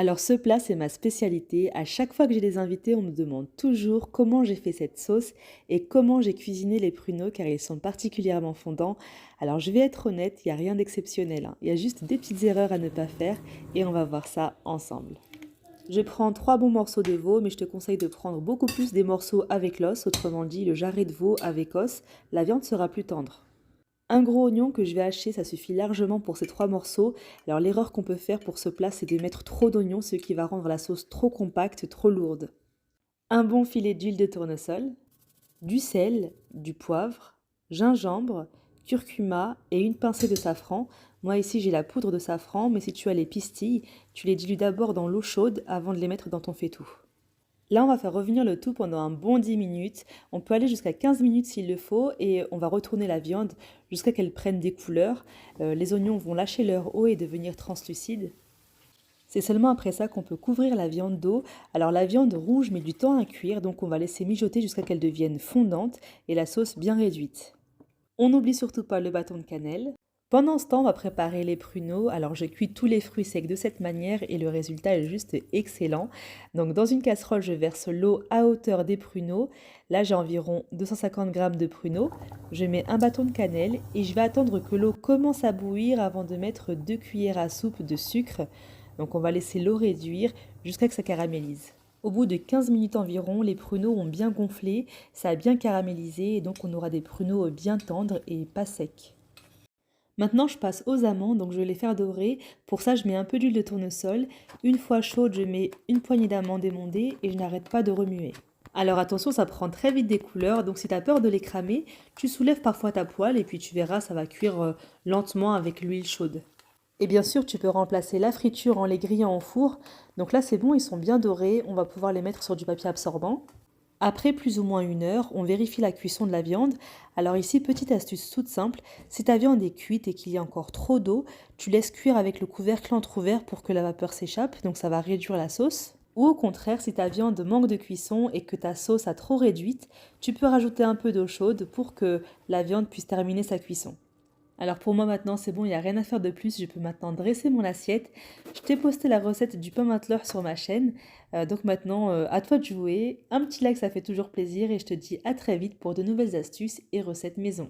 Alors ce plat, c'est ma spécialité. À chaque fois que j'ai des invités, on me demande toujours comment j'ai fait cette sauce et comment j'ai cuisiné les pruneaux car ils sont particulièrement fondants. Alors je vais être honnête, il n'y a rien d'exceptionnel, hein. Il y a juste des petites erreurs à ne pas faire et on va voir ça ensemble. Je prends 3 bons morceaux de veau, mais je te conseille de prendre beaucoup plus des morceaux avec l'os, autrement dit le jarret de veau avec os. La viande sera plus tendre. Un gros oignon que je vais hacher, ça suffit largement pour ces 3 morceaux. Alors l'erreur qu'on peut faire pour ce plat, c'est de mettre trop d'oignons, ce qui va rendre la sauce trop compacte, trop lourde. Un bon filet d'huile de tournesol, du sel, du poivre, gingembre, curcuma et une pincée de safran. Moi ici j'ai la poudre de safran, mais si tu as les pistilles, tu les dilues d'abord dans l'eau chaude avant de les mettre dans ton faitout. Là, on va faire revenir le tout pendant un bon 10 minutes. On peut aller jusqu'à 15 minutes s'il le faut et on va retourner la viande jusqu'à qu'elle prenne des couleurs. Les oignons vont lâcher leur eau et devenir translucides. C'est seulement après ça qu'on peut couvrir la viande d'eau. Alors la viande rouge met du temps à cuire, donc on va laisser mijoter jusqu'à qu'elle devienne fondante et la sauce bien réduite. On n'oublie surtout pas le bâton de cannelle. Pendant ce temps, on va préparer les pruneaux. Alors, je cuis tous les fruits secs de cette manière et le résultat est juste excellent. Donc, dans une casserole, je verse l'eau à hauteur des pruneaux. Là, j'ai environ 250 g de pruneaux. Je mets un bâton de cannelle et je vais attendre que l'eau commence à bouillir avant de mettre 2 cuillères à soupe de sucre. Donc, on va laisser l'eau réduire jusqu'à ce que ça caramélise. Au bout de 15 minutes environ, les pruneaux ont bien gonflé, ça a bien caramélisé et donc on aura des pruneaux bien tendres et pas secs. Maintenant, je passe aux amandes, donc je vais les faire dorer. Pour ça, je mets un peu d'huile de tournesol. Une fois chaude, je mets une poignée d'amandes émondées et je n'arrête pas de remuer. Alors attention, ça prend très vite des couleurs, donc si tu as peur de les cramer, tu soulèves parfois ta poêle et puis tu verras, ça va cuire lentement avec l'huile chaude. Et bien sûr, tu peux remplacer la friture en les grillant au four. Donc là, c'est bon, ils sont bien dorés, on va pouvoir les mettre sur du papier absorbant. Après plus ou moins 1 heure, on vérifie la cuisson de la viande. Alors ici, petite astuce toute simple, si ta viande est cuite et qu'il y a encore trop d'eau, tu laisses cuire avec le couvercle entrouvert pour que la vapeur s'échappe, donc ça va réduire la sauce. Ou au contraire, si ta viande manque de cuisson et que ta sauce a trop réduite, tu peux rajouter un peu d'eau chaude pour que la viande puisse terminer sa cuisson. Alors pour moi maintenant c'est bon, il n'y a rien à faire de plus, je peux maintenant dresser mon assiette. Je t'ai posté la recette du pain mateleur sur ma chaîne, donc maintenant à toi de jouer. Un petit like ça fait toujours plaisir et je te dis à très vite pour de nouvelles astuces et recettes maison.